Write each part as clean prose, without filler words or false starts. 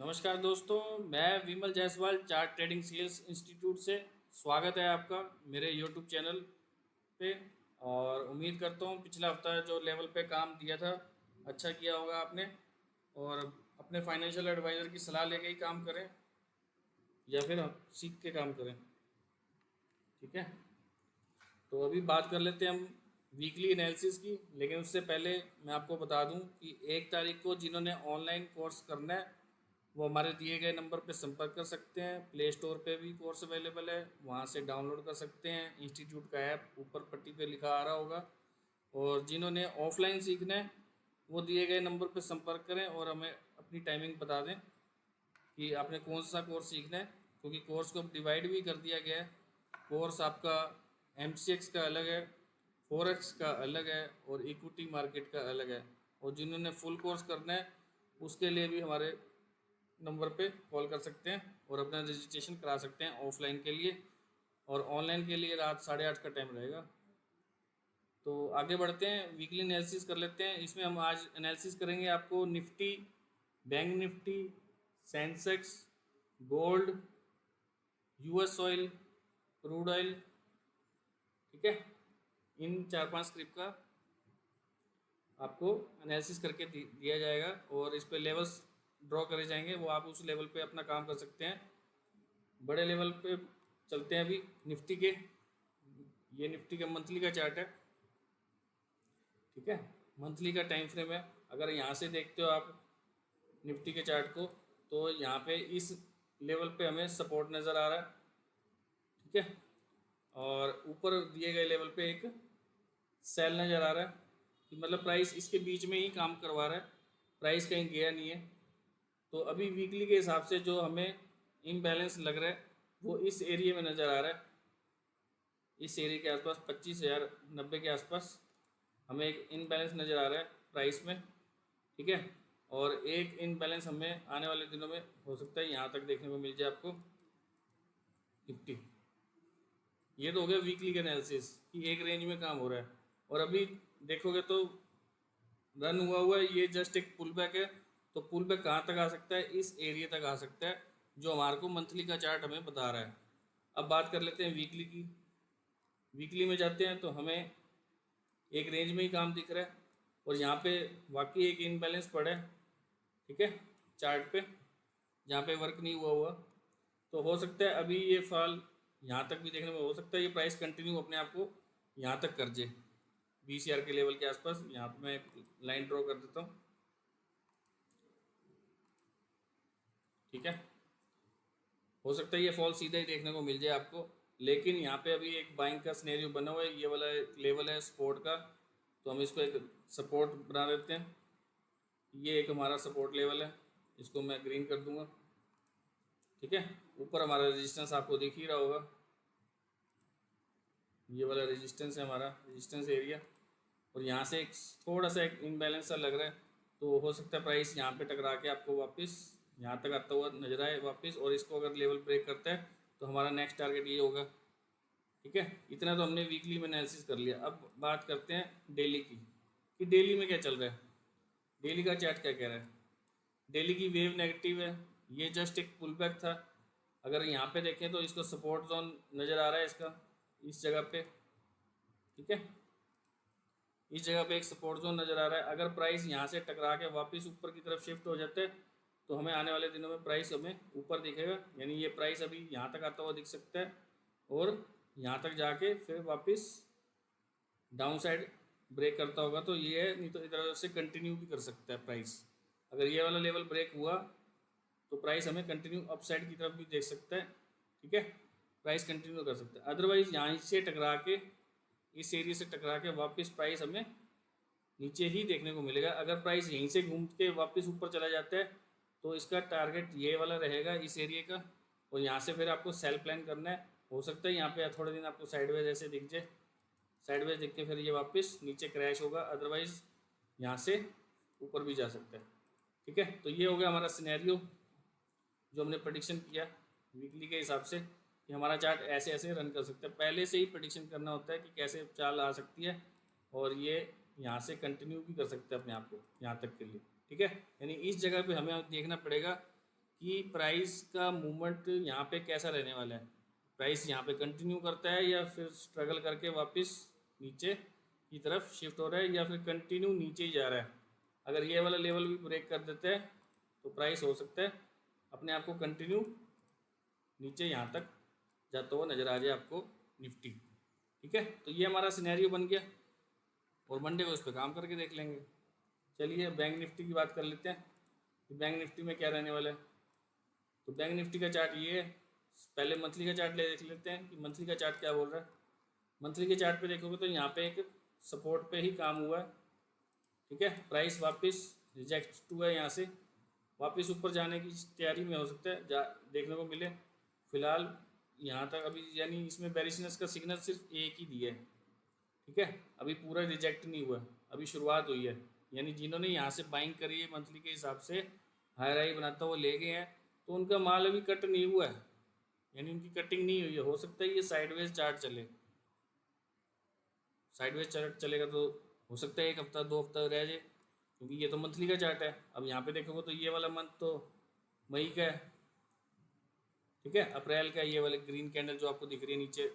नमस्कार दोस्तों, मैं Vimal Jaiswal chart trading sales institute से। स्वागत है आपका मेरे यूट्यूब चैनल पे। और उम्मीद करता हूँ पिछला हफ्ता जो लेवल पे काम दिया था अच्छा किया होगा आपने। और अपने फाइनेंशियल एडवाइज़र की सलाह लेके ही काम करें या फिर सीख के काम करें। ठीक है, तो अभी बात कर लेते हैं हम वीकली एनालिसिस की। लेकिन उससे पहले मैं आपको बता दूं कि 1 तारीख को जिन्होंने ऑनलाइन कोर्स करना है वो हमारे दिए गए नंबर पे संपर्क कर सकते हैं। प्ले स्टोर पे भी कोर्स अवेलेबल है, वहाँ से डाउनलोड कर सकते हैं। इंस्टीट्यूट का ऐप ऊपर पट्टी पे लिखा आ रहा होगा। और जिन्होंने ऑफलाइन सीखना है वो दिए गए नंबर पे संपर्क करें और हमें अपनी टाइमिंग बता दें कि आपने कौन सा कोर्स सीखना है, क्योंकि कोर्स को डिवाइड भी कर दिया गया है। कोर्स आपका MCX का अलग है, फॉरेक्स का अलग है और इक्विटी मार्केट का अलग है। और जिन्होंने फुल कोर्स करना है उसके लिए भी हमारे नंबर पे कॉल कर सकते हैं और अपना रजिस्ट्रेशन करा सकते हैं ऑफलाइन के लिए। और ऑनलाइन के लिए रात 8:30 का टाइम रहेगा। तो आगे बढ़ते हैं, वीकली एनालिसिस कर लेते हैं। इसमें हम आज एनालिसिस करेंगे आपको Nifty, bank Nifty, Sensex, gold, US oil, crude oil. ठीक है, इन 4-5 स्क्रिप्ट का आपको एनालिसिस करके दिया जाएगा और इस पे लेवल्स ड्रॉ करे जाएंगे। वो आप उस लेवल पे अपना काम कर सकते हैं। बड़े लेवल पे चलते हैं अभी निफ्टी के। ये निफ्टी का मंथली का चार्ट है। ठीक है, मंथली का टाइम फ्रेम है। अगर यहाँ से देखते हो आप निफ्टी के चार्ट को, तो यहाँ पे इस लेवल पे हमें सपोर्ट नज़र आ रहा है। ठीक है, और ऊपर दिए गए लेवल पे एक सेल नज़र आ रहा है कि मतलब प्राइस इसके बीच में ही काम करवा रहा है, प्राइस कहीं गया नहीं है। तो अभी वीकली के हिसाब से जो हमें इम्बैलेंस लग रहा है वो इस एरिया में नज़र आ रहा है। इस एरिया के आसपास 25,090 के आसपास हमें एक इनबैलेंस नज़र आ रहा है प्राइस में। ठीक है, और एक इनबैलेंस हमें आने वाले दिनों में हो सकता है यहाँ तक देखने को मिल जाए आपको निफ्टी। ये तो हो गया वीकली का एनालिसिस कि एक रेंज में काम हो रहा है। और अभी देखोगे तो रन हुआ हुआ है, ये जस्ट एक पुल बैक है। तो पुल बैक कहाँ तक आ सकता है? इस एरिया तक आ सकता है जो हमारे को मंथली का चार्ट हमें बता रहा है। अब बात कर लेते हैं वीकली की। वीकली में जाते हैं तो हमें एक रेंज में ही काम दिख रहा है और यहाँ पे वाकई एक इनबैलेंस पड़ा है। ठीक है, चार्ट पे जहाँ पे वर्क नहीं हुआ हुआ। तो हो सकता है अभी ये फॉल यहाँ तक भी देखने में हो सकता है। ये प्राइस कंटिन्यू अपने आप को यहाँ तक कर जाए 20,000 के लेवल के आसपास। यहाँ पे मैं एक लाइन ड्रॉ कर देता हूँ। ठीक है, हो सकता है ये फॉल सीधा ही देखने को मिल जाए आपको। लेकिन यहाँ पे अभी एक बाइंग का सिनेरियो बना हुआ है, ये वाला लेवल है सपोर्ट का। तो हम इसको एक सपोर्ट बना देते हैं। ये एक हमारा सपोर्ट लेवल है, इसको मैं ग्रीन कर दूंगा। ठीक है, ऊपर हमारा रेजिस्टेंस आपको दिख ही रहा होगा, ये वाला रेजिस्टेंस है हमारा रेजिस्टेंस एरिया। और यहाँ से एक थोड़ा सा एक इनबैलेंस सा लग रहा है। तो हो सकता है प्राइस यहाँ पे टकरा के आपको वापस यहाँ तक आता हुआ नजर आए वापस। और इसको अगर लेवल ब्रेक करता है तो हमारा नेक्स्ट टारगेट ये होगा। ठीक है, इतना तो हमने वीकली में एनालिसिस कर लिया। अब बात करते हैं डेली की कि डेली में क्या चल रहा है, डेली का चार्ट क्या कह रहा है। डेली की वेव नेगेटिव है, ये जस्ट एक पुल बैक था। अगर यहाँ पे देखें तो इसको सपोर्ट जोन नज़र आ रहा है इसका, इस जगह पे। ठीक है, इस जगह पे एक सपोर्ट जोन नज़र आ रहा है। अगर प्राइस यहाँ से टकरा के वापस ऊपर की तरफ शिफ्ट हो जाता है तो हमें आने वाले दिनों में प्राइस हमें ऊपर दिखेगा। यानी ये प्राइस अभी यहाँ तक आता हुआ दिख सकता है और यहाँ तक जाके फिर वापस डाउन साइड ब्रेक करता होगा। तो ये है, नहीं तो इधर से कंटिन्यू भी कर सकता है प्राइस। अगर ये वाला लेवल ब्रेक हुआ तो प्राइस हमें कंटिन्यू अप साइड की तरफ भी देख सकता है। ठीक है, प्राइस कंटिन्यू कर सकता है। अदरवाइज यहाँ से टकरा के इस एरिया से टकरा के वापस प्राइस हमें नीचे ही देखने को मिलेगा। अगर प्राइस यहीं से घूम के वापस ऊपर चला जाता है तो इसका टारगेट ये वाला रहेगा इस एरिया का। और यहाँ से फिर आपको सेल प्लान करना है। हो सकता है यहाँ पे थोड़े दिन आपको साइडवेज ऐसे दिख जाए, साइडवेज दिख के फिर ये वापस नीचे क्रैश होगा। अदरवाइज यहाँ से ऊपर भी जा सकता है। ठीक है, तो ये हो गया हमारा सिनेरियो जो हमने प्रडिक्शन किया वीकली के हिसाब से कि हमारा चार्ट ऐसे ऐसे रन कर सकता है। पहले से ही प्रडिक्शन करना होता है कि कैसे चाल आ सकती है और ये यहाँ से कंटिन्यू भी कर सकते हैं अपने आप को यहाँ तक के लिए। ठीक है, यानी इस जगह पे हमें देखना पड़ेगा कि प्राइस का मूवमेंट यहाँ पे कैसा रहने वाला है। प्राइस यहाँ पे कंटिन्यू करता है या फिर स्ट्रगल करके वापस नीचे की तरफ शिफ्ट हो रहा है या फिर कंटिन्यू नीचे ही जा रहा है। अगर ये वाला लेवल भी ब्रेक कर देता है तो प्राइस हो सकता है अपने आप को कंटिन्यू नीचे यहाँ तक जाता हुआ नज़र आ जाए आपको निफ्टी। ठीक है, तो ये हमारा सिनेरियो बन गया और मंडे को इस पर काम करके देख लेंगे। चलिए बैंक निफ्टी की बात कर लेते हैं कि बैंक निफ्टी में क्या रहने वाला है। तो बैंक निफ्टी का चार्ट ये है। पहले मंथली का चार्ट ले देख लेते हैं कि मंथली का चार्ट क्या बोल रहा है। मंथली के चार्ट पे देखोगे तो यहाँ पे एक सपोर्ट पे ही काम हुआ है। ठीक है, प्राइस वापस रिजेक्ट हुआ है, यहाँ से वापस ऊपर जाने की तैयारी में हो सकता है देखने को मिले। फिलहाल यहाँ तक अभी यानी इसमें बेरिशनेस का सिग्नल सिर्फ एक ही दिया है। ठीक है, अभी पूरा रिजेक्ट नहीं हुआ, अभी शुरुआत हुई है। यानी जिन्होंने यहाँ से बाइंग करी है मंथली के हिसाब से हाई राई बनाता हुआ ले गए हैं तो उनका माल अभी कट नहीं हुआ है, यानी उनकी कटिंग नहीं हुई है। हो सकता है ये साइडवेज चार्ट चले, साइडवेज चार्ट चलेगा तो हो सकता है एक हफ्ता 2 हफ्ता रह जाए, क्योंकि ये तो मंथली का चार्ट है। अब यहाँ पे देखोगे तो ये वाला मंथ तो मई का है। ठीक है, अप्रैल का ये वाले ग्रीन कैंडल जो आपको दिख रही है नीचे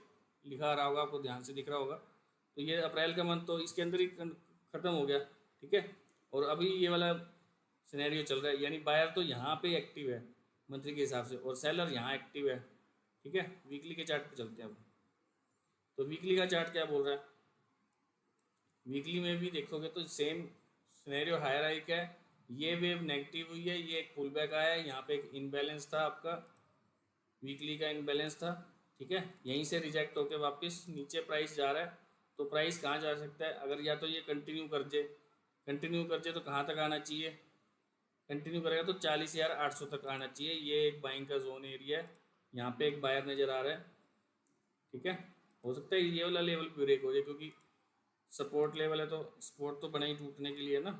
लिखा आ रहा होगा, आपको ध्यान से दिख रहा होगा, तो ये अप्रैल का मंथ तो इसके अंदर ही ख़त्म हो गया। ठीक है, और अभी ये वाला सिनेरियो चल रहा है, यानी बायर तो यहाँ पे एक्टिव है मंथली के हिसाब से और सेलर यहाँ एक्टिव है। ठीक है, वीकली के चार्ट पे चलते हैं अब। तो वीकली का चार्ट क्या बोल रहा है। वीकली में भी देखोगे तो सेम सिनेरियो हायर हाइक है। ये वेव नेगेटिव हुई है, ये एक पुल बैक आया है, यहाँ पे एक इनबैलेंस था, आपका वीकली का इनबैलेंस था। ठीक है, यहीं से रिजेक्ट होकर वापस नीचे प्राइस जा रहा है। तो प्राइस कहाँ जा सकता है, अगर या तो ये कंटिन्यू कर जाए, तो कहाँ तक आना चाहिए, कंटिन्यू करेगा तो 40,800 तक आना चाहिए। ये एक बाइंग का जोन एरिया है, यहाँ पे एक बायर नज़र आ रहा है। ठीक है, हो सकता है ये वाला लेवल ब्रेक हो जाए, क्योंकि सपोर्ट लेवल है तो सपोर्ट तो बना ही टूटने के लिए ना।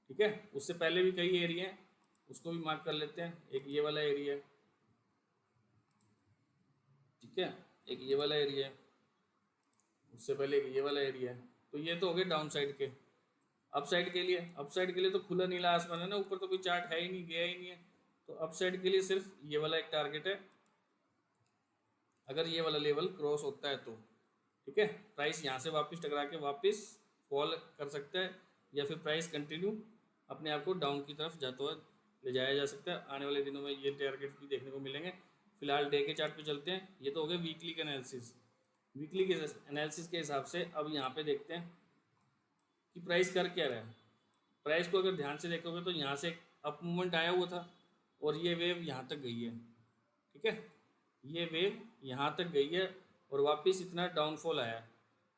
ठीक है, उससे पहले भी कई एरिया हैं, उसको भी मार्क कर लेते हैं। एक ये वाला एरिया है, ठीक है, एक ये वाला एरिया है, उससे पहले एक ये वाला एरिया है। तो ये तो हो गए डाउन साइड के। अप साइड के लिए तो खुला नीला आसमान है ना, ऊपर तो कोई चार्ट है ही नहीं, गया ही नहीं है। तो अप साइड के लिए सिर्फ ये वाला एक टारगेट है, अगर ये वाला लेवल क्रॉस होता है तो। ठीक है, प्राइस यहाँ से वापस टकरा के वापस फॉल कर सकता है या फिर प्राइस कंटिन्यू अपने आप को डाउन की तरफ जाता हुआ ले जाया जा सकता है। आने वाले दिनों में ये टारगेट भी देखने को मिलेंगे। फिलहाल डे के चार्ट पे चलते हैं। ये तो हो गए वीकली के एनालिसिस। वीकली के एनालिसिस के हिसाब से अब यहाँ पे देखते हैं कि प्राइस कर क्या रहा है। प्राइस को अगर ध्यान से देखोगे तो यहाँ से एक अप मूवमेंट आया हुआ था और ये वेव यहाँ तक गई है। ठीक है, ये वेव यहाँ तक गई है और वापस इतना डाउनफॉल आया।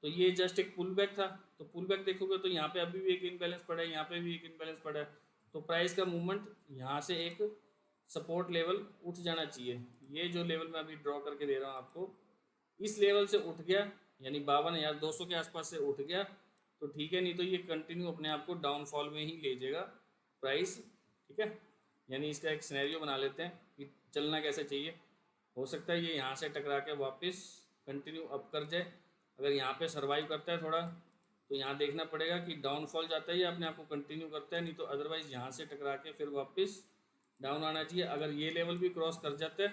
तो ये जस्ट एक पुल बैक था। तो पुल बैक देखोगे तो यहाँ पे अभी भी एक इनबैलेंस पड़ा है, यहाँ पे भी एक इनबैलेंस पड़ा है। तो प्राइस का मूवमेंट यहाँ से एक सपोर्ट लेवल उठ जाना चाहिए। ये जो लेवल मैं अभी ड्रॉ करके दे रहा हूँ आपको, इस लेवल से उठ गया, यानी 52,200 के आसपास से उठ गया तो ठीक है, नहीं तो ये कंटिन्यू अपने आप को डाउनफॉल में ही ले जाएगा प्राइस। ठीक है, यानी इसका एक सिनेरियो बना लेते हैं कि चलना कैसे चाहिए। हो सकता है ये यहाँ से टकरा के वापस कंटिन्यू अप कर जाए। अगर यहाँ पे सर्वाइव करता है थोड़ा तो यहाँ देखना पड़ेगा कि डाउनफॉल जाता है या अपने आप को कंटिन्यू करता है, नहीं तो अदरवाइज़ यहाँ से टकरा के फिर वापस डाउन आना चाहिए। अगर ये लेवल भी क्रॉस कर जाता है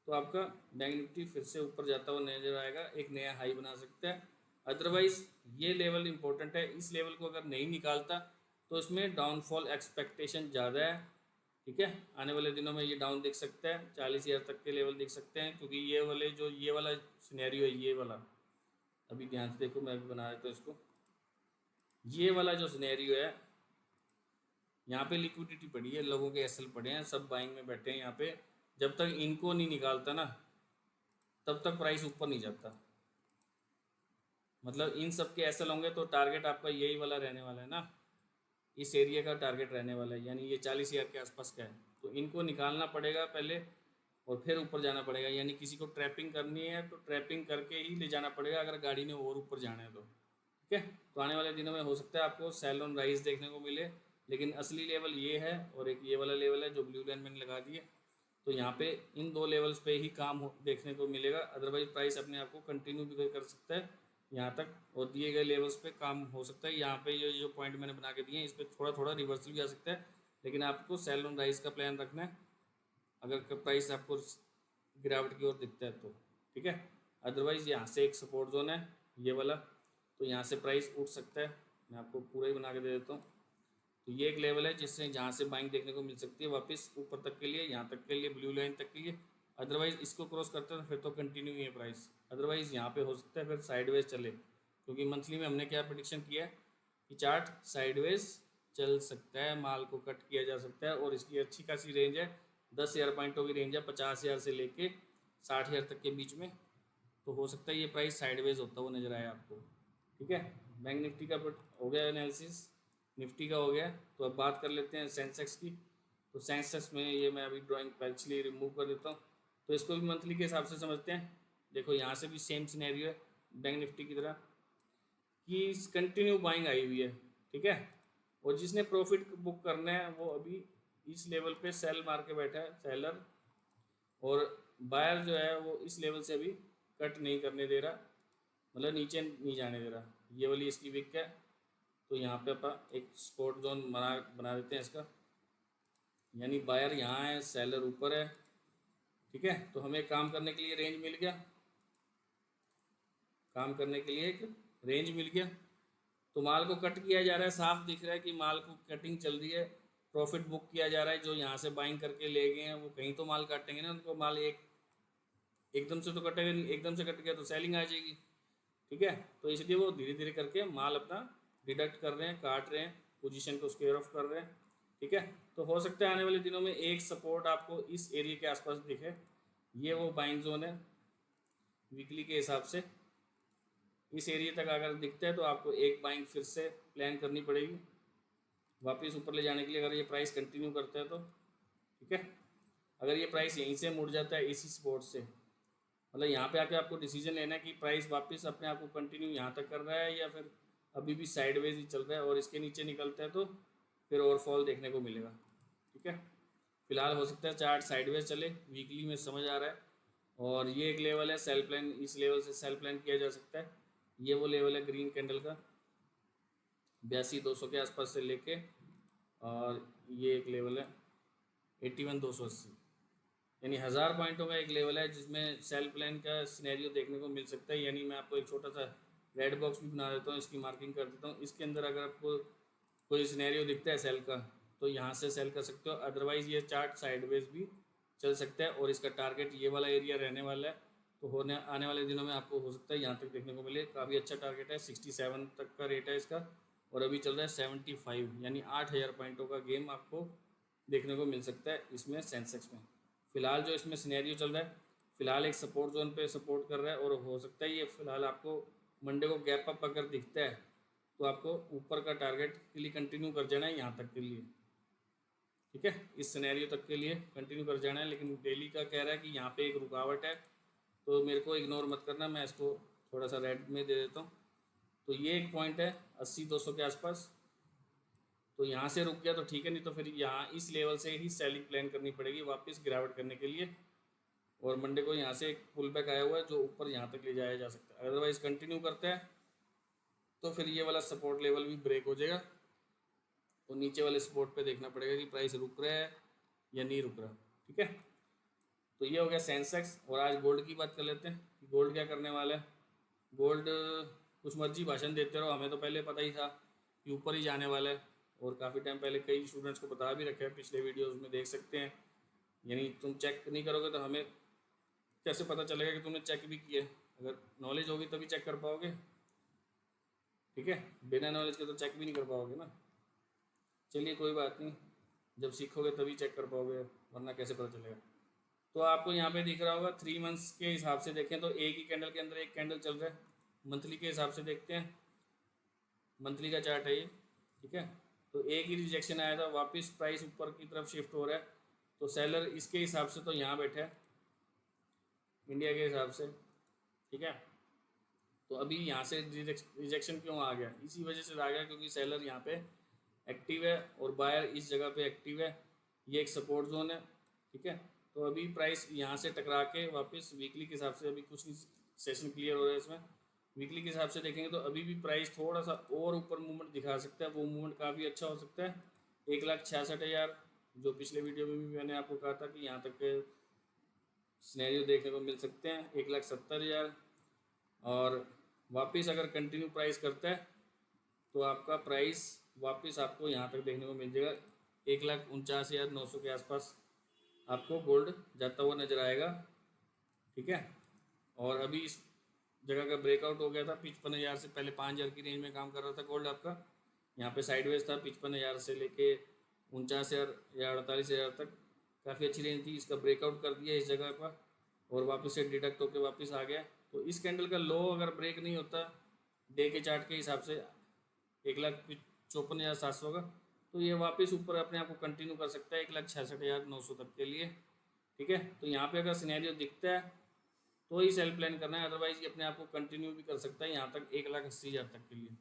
तो आपका बैंक निफ्टी फिर से ऊपर जाता हुआ नजर आएगा, एक नया हाई बना सकता है। अदरवाइज़ ये लेवल इंपॉर्टेंट है, इस लेवल को अगर नहीं निकालता तो इसमें डाउनफॉल एक्सपेक्टेशन ज़्यादा है। ठीक है, आने वाले दिनों में ये डाउन दिख सकता है, 40,000 तक के लेवल दिख सकते हैं, क्योंकि ये वाला सिनेरियो है, ये वाला अभी ध्यान से देखो, मैं भी बना देता हूँ इसको। ये वाला जो सिनेरियो है, यहाँ पे लिक्विडिटी पड़ी है, लोगों के एसएल पड़े हैं, सब बाइंग में बैठे हैं यहाँ पे। जब तक इनको नहीं निकालता ना तब तक प्राइस ऊपर नहीं जाता। मतलब इन सब के एसएल होंगे तो टारगेट आपका यही वाला रहने वाला है ना, इस एरिया का टारगेट रहने वाला है, यानी ये 40,000 के आसपास का है। तो इनको निकालना पड़ेगा पहले और फिर ऊपर जाना पड़ेगा। यानी किसी को ट्रैपिंग करनी है तो ट्रैपिंग करके ही ले जाना पड़ेगा, अगर गाड़ी ने और ऊपर जाना है तो। ठीक है, तो आने वाले दिनों में हो सकता है आपको सेल ऑन राइज देखने को मिले, लेकिन असली लेवल ये है और एक ये वाला लेवल है जो ब्लू लाइन मैंने लगा दी है। तो यहाँ पे इन दो लेवल्स पे ही काम देखने को मिलेगा। अदरवाइज प्राइस अपने आप को कंटिन्यू भी कर सकता है यहाँ तक और दिए गए लेवल्स पे काम हो सकता है। यहाँ पे ये जो पॉइंट मैंने बना के दिए हैं इस पर थोड़ा थोड़ा रिवर्सल भी आ सकता है, लेकिन आपको सेल ऑन राइज का प्लान रखना है अगर प्राइस आपको गिरावट की ओर दिखता है तो, ठीक है। अदरवाइज़ यहाँ से एक सपोर्ट जोन है ये वाला, तो यहाँ से प्राइस उठ सकता है। मैं आपको पूरा ही बना के दे देता हूँ। तो ये एक लेवल है जिससे जहाँ से बाइंग देखने को मिल सकती है वापस ऊपर तक के लिए, यहाँ तक के लिए, ब्लू लाइन तक के लिए। अदरवाइज़ इसको क्रॉस करते हैं तो फिर तो कंटिन्यू ही है प्राइस। अदरवाइज़ यहाँ पे हो सकता है फिर साइडवेज चले, क्योंकि मंथली में हमने क्या प्रेडिक्शन किया है कि चार्ट साइडवेज चल सकता है, माल को कट किया जा सकता है। और इसकी अच्छी खासी रेंज है, 10,000 पॉइंटों की रेंज है, 50,000 से लेके 60,000 तक के बीच में। तो हो सकता है ये प्राइस साइडवेज होता हुआ नजर आए आपको, ठीक है। बैंक निफ्टी का हो गया एनालिसिस, निफ्टी का हो गया। तो अब बात कर लेते हैं सेंसेक्स की। तो सेंसेक्स में ये मैं अभी ड्राइंग एक्चुअली रिमूव कर देता हूँ। तो इसको भी मंथली के हिसाब से समझते हैं। देखो यहाँ से भी सेम सिनेरियो है बैंक निफ्टी की तरह कि कंटिन्यू बाइंग आई हुई है, ठीक है। और जिसने प्रॉफिट बुक करना है वो अभी इस लेवल पे सेल मार के बैठा है सेलर, और बायर जो है वो इस लेवल से अभी कट नहीं करने दे रहा, मतलब नीचे नहीं जाने दे रहा। ये वाली इसकी विक है। तो यहाँ पे अपन एक स्पॉट जोन बना देते हैं इसका, यानी बायर यहाँ है, सेलर ऊपर है, ठीक है। तो हमें काम करने के लिए रेंज मिल गया, काम करने के लिए एक रेंज मिल गया। तो माल को कट किया जा रहा है, साफ दिख रहा है कि माल को कटिंग चल रही है, प्रॉफिट बुक किया जा रहा है। जो यहाँ से बाइंग करके ले गए हैं वो कहीं तो माल काटेंगे ना, उनको माल एकदम से तो कटेगा नहीं, एकदम से कट गया तो सेलिंग आ जाएगी, ठीक है। तो इसलिए वो धीरे धीरे करके माल अपना डिडक्ट कर रहे हैं, काट रहे हैं, पोजीशन को स्क्वेयर ऑफ कर रहे हैं, ठीक है। तो हो सकता है आने वाले दिनों में एक सपोर्ट आपको इस एरिया के आसपास दिखे, ये वो बाइंग जोन है वीकली के हिसाब से। इस एरिया तक अगर दिखता है तो आपको एक बाइंग फिर से प्लान करनी पड़ेगी वापस ऊपर ले जाने के लिए, अगर ये प्राइस कंटिन्यू करता है तो, ठीक है। अगर ये प्राइस यहीं से मुड़ जाता है इसी सपोर्ट से, मतलब यहाँ पे आके आपको डिसीजन लेना है कि प्राइस वापस अपने आप को कंटिन्यू यहाँ तक कर रहा है या फिर अभी भी साइडवेज ही चल रहा है, और इसके नीचे निकलता है तो फिर और फॉल देखने को मिलेगा, ठीक है। फिलहाल हो सकता है चार्ट साइडवेज चले, वीकली में समझ आ रहा है। और ये एक लेवल है सेल प्लान, इस लेवल से सेल प्लान किया जा सकता है। ये वो लेवल है ग्रीन कैंडल का 82,200 के आसपास से लेके, और ये एक लेवल है 81,280, यानी 1000 पॉइंटों का एक लेवल है जिसमें सेल प्लान का सिनेरियो देखने को मिल सकता है। यानी मैं आपको एक छोटा सा रेड बॉक्स भी बना देता हूँ, इसकी मार्किंग कर देता हूँ। इसके अंदर अगर आपको कोई सिनेरियो दिखता है सेल का तो यहाँ से सेल कर सकते हो, अदरवाइज़ ये चार्ट साइडवेज भी चल सकता है। और इसका टारगेट ये वाला एरिया रहने वाला है। तो होने आने वाले दिनों में आपको हो सकता है यहाँ तक देखने को मिले, काफ़ी अच्छा टारगेट है, 67 तक का रेट है इसका, और अभी चल रहा है 75, यानी 8,000 पॉइंटों का गेम आपको देखने को मिल सकता है इसमें सेंसेक्स में। फिलहाल जो इसमें सिनेरियो चल रहा है, फिलहाल एक सपोर्ट जोन पे सपोर्ट कर रहा है, और हो सकता है ये फिलहाल आपको मंडे को गैप अप अगर दिखता है तो आपको ऊपर का टारगेट के लिए कंटिन्यू कर जाना है यहाँ तक के लिए, ठीक है। इस सिनेरियो तक के लिए कंटिन्यू कर जाना है। लेकिन डेली का कह रहा है कि यहाँ पे एक रुकावट है, तो मेरे को इग्नोर मत करना, मैं इसको थोड़ा सा रेड में दे देता हूँ। तो ये एक पॉइंट है 80-200 के आसपास, तो यहाँ से रुक गया तो ठीक है, नहीं तो फिर यहाँ इस लेवल से ही सेलिंग प्लान करनी पड़ेगी वापस गिरावट करने के लिए। और मंडे को यहाँ से एक पुल बैक आया हुआ है जो ऊपर यहाँ तक ले जाया जा सकता है। अदरवाइज़ कंटिन्यू करते हैं तो फिर ये वाला सपोर्ट लेवल भी ब्रेक हो जाएगा, और नीचे वाले सपोर्ट पे देखना पड़ेगा कि प्राइस रुक रहा है या नहीं रुक रहा, ठीक है। तो ये हो गया सेंसेक्स। और आज गोल्ड की बात कर लेते हैं कि गोल्ड क्या करने वाला है। गोल्ड कुछ मर्जी भाषण देते रहो, हमें तो पहले पता ही था कि ऊपर ही जाने वाला है, और काफ़ी टाइम पहले कई स्टूडेंट्स को बता भी रखा है, पिछले वीडियोस में देख सकते हैं। यानी तुम चेक नहीं करोगे तो हमें कैसे पता चलेगा कि तुमने चेक भी किया। अगर नॉलेज होगी तभी चेक कर पाओगे, ठीक है। बिना नॉलेज के तो चेक भी नहीं कर पाओगे ना। चलिए कोई बात नहीं, जब सीखोगे तभी चेक कर पाओगे, वरना कैसे पता चलेगा। तो आपको यहाँ पे दिख रहा होगा 3 मंथ्स के हिसाब से देखें तो एक ही कैंडल के अंदर एक कैंडल चल रहा है। मंथली के हिसाब से देखते हैं, मंथली का चार्ट है ये, ठीक है। तो एक ही रिजेक्शन आया था, वापस प्राइस ऊपर की तरफ शिफ्ट हो रहा है। तो सेलर इसके हिसाब से तो यहाँ बैठा है इंडिया के हिसाब से, ठीक है। तो अभी यहाँ से रिजेक्शन क्यों आ गया, इसी वजह से आ गया क्योंकि सेलर यहाँ पे एक्टिव है और बायर इस जगह पे एक्टिव है। ये एक सपोर्ट जोन है, ठीक है। तो अभी प्राइस यहाँ से टकरा के वापस वीकली के हिसाब से, अभी कुछ नहीं सेशन क्लियर हो रहा है इसमें, वीकली के हिसाब से देखेंगे तो अभी भी प्राइस थोड़ा सा और ऊपर मूवमेंट दिखा सकता है। वो मूवमेंट काफ़ी अच्छा हो सकता है 1,66,000, जो पिछले वीडियो में भी मैंने आपको कहा था कि यहाँ तक के सिनेरियो देखने को मिल सकते हैं। 1,70,000 और वापस अगर कंटिन्यू प्राइस करता है तो आपका प्राइस वापस आपको यहाँ तक देखने को मिल जाएगा। 1,49,900 के आसपास आपको गोल्ड जाता हुआ नज़र आएगा। ठीक है, और अभी इस जगह का ब्रेकआउट हो गया था 55,000 से, पहले 5,000 की रेंज में काम कर रहा था गोल्ड आपका। यहाँ पे साइडवेज था 55,000 से लेके 49,000 या 48,000 तक, काफ़ी अच्छी रेंज थी। इसका ब्रेकआउट कर दिया इस जगह का और वापस से डिडक्ट होकर वापस आ गया। तो इस कैंडल का लो अगर ब्रेक नहीं होता डे के चार्ट के हिसाब से 1,54,700 का, तो ये वापस ऊपर अपने आप को कंटिन्यू कर सकता है 1,66,900 तक के लिए। ठीक है, तो यहाँ पे अगर सिनेरियो दिखता है तो ही सेल प्लान करना है, अदरवाइज ये अपने आप को कंटिन्यू भी कर सकता है यहाँ तक 1,80,000 तक के लिए।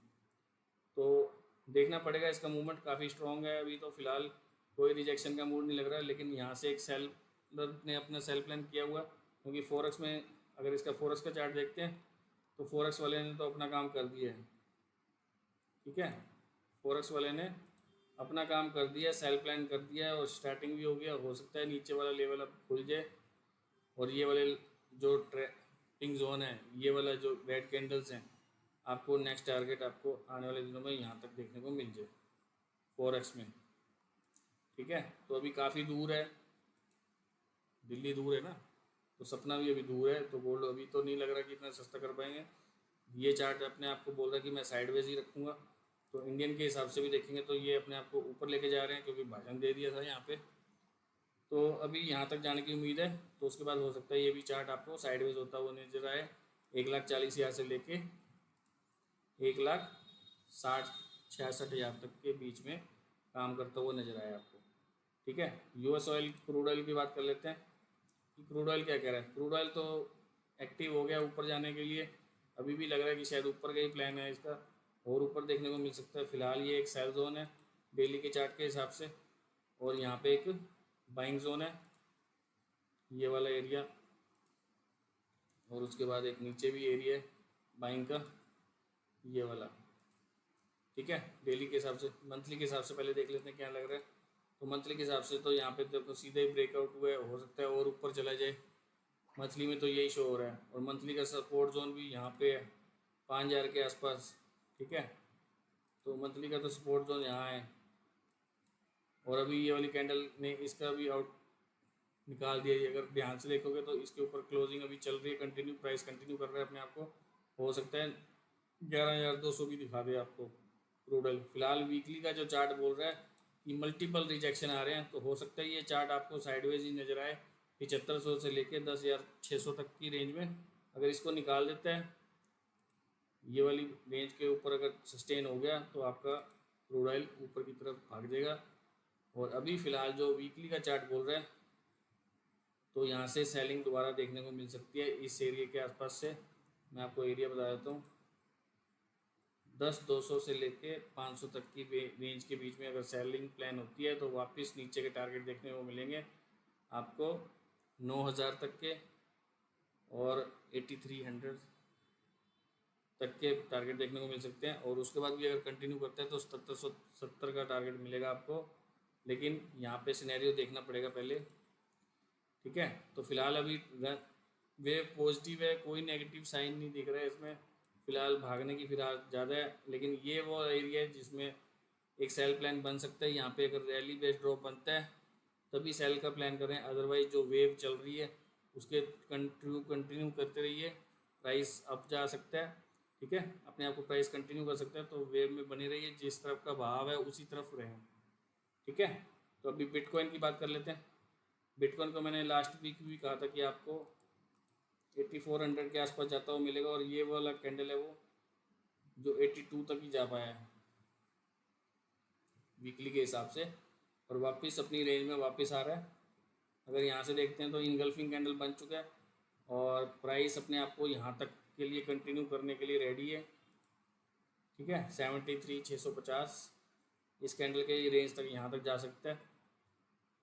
तो देखना पड़ेगा, इसका मूवमेंट काफ़ी स्ट्रॉन्ग है। अभी तो फिलहाल कोई रिजेक्शन का मूड नहीं लग रहा है, लेकिन यहाँ से एक सेलर ने अपना सेल प्लान किया हुआ, क्योंकि फॉरेक्स में अगर इसका फॉरेक्स का चार्ट देखते हैं तो फॉरेक्स वाले ने तो अपना काम कर दिया है। ठीक है, फॉरेक्स वाले ने अपना काम कर दिया, सेल प्लान कर दिया है और स्टार्टिंग भी हो गया। हो सकता है नीचे वाला लेवल अब खुल जाए और ये वाले जो ट्रेडिंग जोन है, ये वाला जो रेड कैंडल्स हैं, आपको नेक्स्ट टारगेट आपको आने वाले दिनों में यहाँ तक देखने को मिल जाए फॉरेक्स में। ठीक है, तो अभी काफ़ी दूर है, दिल्ली दूर है ना, तो सपना भी अभी दूर है। तो गोल्ड अभी तो नहीं लग रहा कि इतना सस्ता कर पाएंगे। ये चार्ट अपने आप को बोल रहा है कि मैं साइडवेज ही रखूँगा। तो इंडियन के हिसाब से भी देखेंगे तो ये अपने आप को ऊपर लेके जा रहे हैं, क्योंकि भाषण दे दिया था यहाँ पे। तो अभी यहाँ तक जाने की उम्मीद है। तो उसके बाद हो सकता है ये भी चार्ट आपको साइडवेज होता हुआ नजर आए 1,40,000 से लेके 1,60,66,000 तक के बीच में काम करता हुआ नजर आए आपको। ठीक है, यूएस ऑयल क्रूड ऑयल की बात कर लेते हैं कि क्रूड ऑयल क्या कह रहा है। क्रूड ऑयल तो एक्टिव हो गया ऊपर जाने के लिए, अभी भी लग रहा है कि शायद ऊपर का ही प्लान है इसका और ऊपर देखने को मिल सकता है। फिलहाल ये एक सेल जोन है डेली के चार्ट के हिसाब से, और यहाँ पे एक बाइंग जोन है ये वाला एरिया, और उसके बाद एक नीचे भी एरिया है बाइंग का ये वाला। ठीक है, डेली के हिसाब से। मंथली के हिसाब से पहले देख लेते हैं क्या लग रहा है। तो मंथली के हिसाब से तो यहाँ पे देखो सीधे ही ब्रेकआउट हुआ है, हो सकता है और ऊपर चला जाए। मंथली में तो यही शो हो रहा है, और मंथली का सपोर्ट जोन भी यहाँ पे है 5,000 के आसपास। ठीक है, तो मंथली का तो सपोर्ट जोन यहाँ है, और अभी ये वाली कैंडल ने इसका भी आउट निकाल दिया। अगर ध्यान से देखोगे तो इसके ऊपर क्लोजिंग अभी चल रही है, कंटिन्यू प्राइस कंटिन्यू कर रहा है अपने आप को। हो सकता है 11,200 भी दिखा दे आपको क्रूड ऑयल। फिलहाल वीकली का जो चार्ट बोल रहा है कि मल्टीपल रिजेक्शन आ रहे हैं, तो हो सकता है ये चार्ट आपको साइडवेज ही नजर आए 7,500 से लेके 10,600 तक की रेंज में। अगर इसको निकाल देता है ये वाली रेंज के ऊपर, अगर सस्टेन हो गया तो आपका क्रूड ऑयल ऊपर की तरफ भाग जाएगा। और अभी फ़िलहाल जो वीकली का चार्ट बोल रहा है तो यहाँ से सेलिंग दोबारा देखने को मिल सकती है इस एरिया के आसपास से। मैं आपको एरिया बता देता हूँ, 10,200 से लेके 500 तक की रेंज के बीच में अगर सेलिंग प्लान होती है तो वापस नीचे के टारगेट देखने को मिलेंगे आपको 9,000 तक के और 8,300 तक के टारगेट देखने को मिल सकते हैं। और उसके बाद भी अगर कंटिन्यू करते हैं तो 7,770 का टारगेट मिलेगा आपको, लेकिन यहाँ पे सिनेरियो देखना पड़ेगा पहले। ठीक है, तो फिलहाल अभी वेव पॉजिटिव है, कोई नेगेटिव साइन नहीं दिख रहा है इसमें। फ़िलहाल भागने की फिलहाल ज़्यादा है, लेकिन ये वो एरिया है जिसमें एक सेल प्लान बन सकता है। यहाँ पे अगर रैली बेस्ड ड्रॉप बनता है तभी सेल का प्लान करें, अदरवाइज जो वेव चल रही है उसके कंटिन्यू करते रहिए, प्राइस अप जा सकता है। ठीक है, अपने आप को प्राइस कंटिन्यू कर सकता है, तो वेव में बने रहिए, जिस तरफ का भाव है उसी तरफ रहें। ठीक है, तो अभी बिटकॉइन की बात कर लेते हैं। बिटकॉइन को मैंने लास्ट वीक भी कहा था कि आपको 8,400 के आसपास जाता हुआ मिलेगा, और ये वाला कैंडल है वो जो 82 तक ही जा पाया है वीकली के हिसाब से, और वापस अपनी रेंज में वापस आ रहा है। अगर यहाँ से देखते हैं तो इनगल्फिंग कैंडल बन चुका है और प्राइस अपने आप को यहाँ तक के लिए कंटिन्यू करने के लिए रेडी है। ठीक है, 73,650 इस कैंडल के रेंज तक यहाँ तक जा सकता है।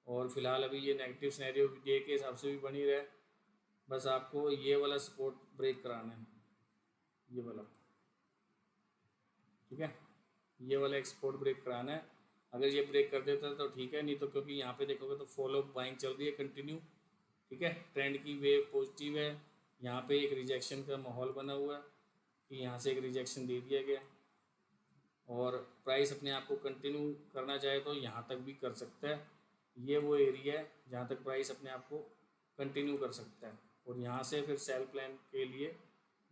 और फिलहाल अभी ये नेगेटिव सिनेरियो डे के हिसाब से भी बनी रहे, बस आपको ये वाला सपोर्ट ब्रेक कराना है, ये वाला। ठीक है, ये वाला एक सपोर्ट ब्रेक कराना है, अगर ये ब्रेक कर देता है तो ठीक है, नहीं तो क्योंकि यहाँ पे देखोगे तो फॉलो बाइंग चल रही है कंटिन्यू, ठीक है, ट्रेंड की वेव पॉजिटिव है। यहाँ पे एक रिजेक्शन का माहौल बना हुआ है कि यहाँ से एक रिजेक्शन दे दिया गया, और प्राइस अपने आप को कंटिन्यू करना चाहे तो यहाँ तक भी कर सकता है। ये वो एरिया है जहाँ तक प्राइस अपने आप को कंटिन्यू कर सकता है, और यहाँ से फिर सेल प्लान के लिए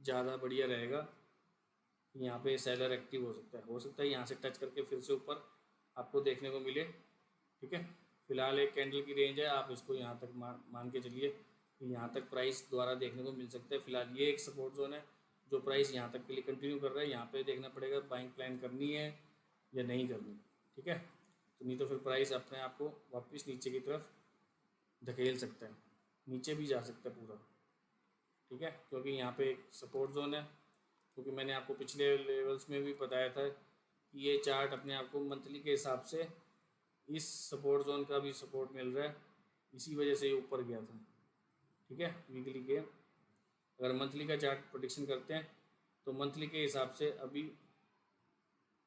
ज़्यादा बढ़िया रहेगा। यहाँ पे सेलर एक्टिव हो सकता है यहाँ से टच करके फिर से ऊपर आपको देखने को मिले, ठीक है। फिलहाल एक कैंडल की रेंज है, आप इसको यहाँ तक मान के चलिए कि यहाँ तक प्राइस द्वारा देखने को मिल सकता है। फिलहाल ये एक सपोर्ट जोन है जो प्राइस यहाँ तक के लिए कंटिन्यू कर रहा है। यहाँ पे देखना पड़ेगा बाइंग प्लान करनी है या नहीं करनी, ठीक है। तो नहीं तो फिर प्राइस अपने आप को वापस नीचे की तरफ धकेल सकता है, नीचे भी जा सकता है पूरा, ठीक है, क्योंकि यहाँ पे एक सपोर्ट जोन है। क्योंकि मैंने आपको पिछले लेवल्स में भी बताया था कि ये चार्ट अपने आप को मंथली के हिसाब से इस सपोर्ट जोन का भी सपोर्ट मिल रहा है, इसी वजह से ये ऊपर गया था, ठीक है। वीकली के अगर मंथली का चार्ट प्रोडिक्शन करते हैं तो मंथली के हिसाब से अभी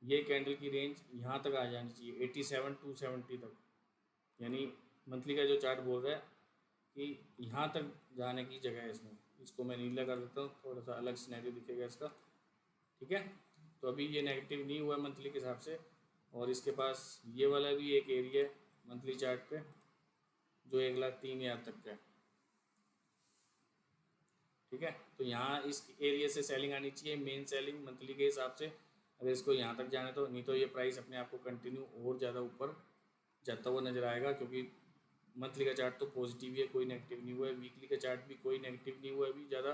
ये कैंडल की रेंज यहाँ तक आ जानी चाहिए 87 टू 70 तक, यानी मंथली का जो चार्ट बोल रहा है कि यहाँ तक जाने की जगह है इसमें। इसको मैं नीला कर देता हूँ, थोड़ा सा अलग सिनेरियो दिखेगा इसका, ठीक है। तो अभी ये नेगेटिव नहीं हुआ मंथली के हिसाब से, और इसके पास ये वाला भी एक एरिया है मंथली चार्ट पे जो 1,03,000 तक का है, ठीक है। तो यहाँ इस एरिया से सेलिंग आनी चाहिए, मेन सेलिंग मंथली के हिसाब से, अगर इसको यहाँ तक जाने तो, नहीं तो ये प्राइस अपने आप को कंटिन्यू और ज़्यादा ऊपर जाता हुआ नज़र आएगा। क्योंकि मंथली का चार्ट तो पॉजिटिव ही है, कोई नेगेटिव नहीं हुआ है, वीकली का चार्ट भी कोई नेगेटिव नहीं हुआ है अभी ज़्यादा,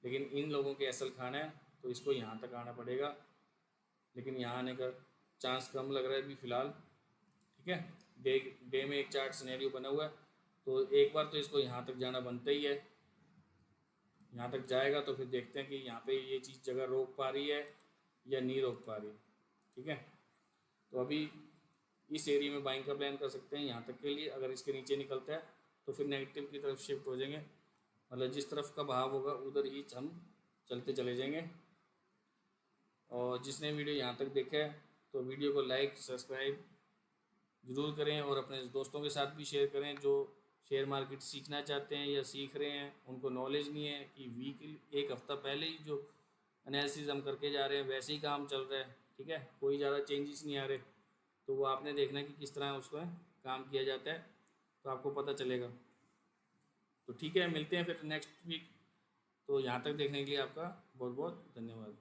लेकिन इन लोगों के एसल खाना है तो इसको यहाँ तक आना पड़ेगा, लेकिन यहाँ आने का चांस कम लग रहा है अभी फ़िलहाल, ठीक है। डे में एक चार्ट सिनेरियो बना हुआ है, तो एक बार तो इसको यहाँ तक जाना बनता ही है। यहाँ तक जाएगा तो फिर देखते हैं कि यहाँ पे ये चीज़ जगह रोक पा रही है या नहीं रोक पा रही, ठीक है। तो अभी इस एरिया में बाइंग का प्लान कर सकते हैं यहाँ तक के लिए। अगर इसके नीचे निकलता है तो फिर नेगेटिव की तरफ शिफ्ट हो जाएंगे, मतलब जिस तरफ का भाव होगा उधर ही हम चलते चले जाएंगे। और जिसने वीडियो यहाँ तक देखा है तो वीडियो को लाइक सब्सक्राइब ज़रूर करें, और अपने दोस्तों के साथ भी शेयर करें जो शेयर मार्केट सीखना चाहते हैं या सीख रहे हैं, उनको नॉलेज नहीं है कि वीक एक हफ़्ता पहले ही जो एनालिसिस हम करके जा रहे हैं वैसे ही काम चल रहा है, ठीक है, कोई ज़्यादा चेंजेस नहीं आ रहे। तो वो आपने देखना है कि किस तरह उसमें काम किया जाता है, तो आपको पता चलेगा। तो ठीक है, मिलते हैं फिर नेक्स्ट वीक। तो यहाँ तक देखने के लिए आपका बहुत बहुत धन्यवाद।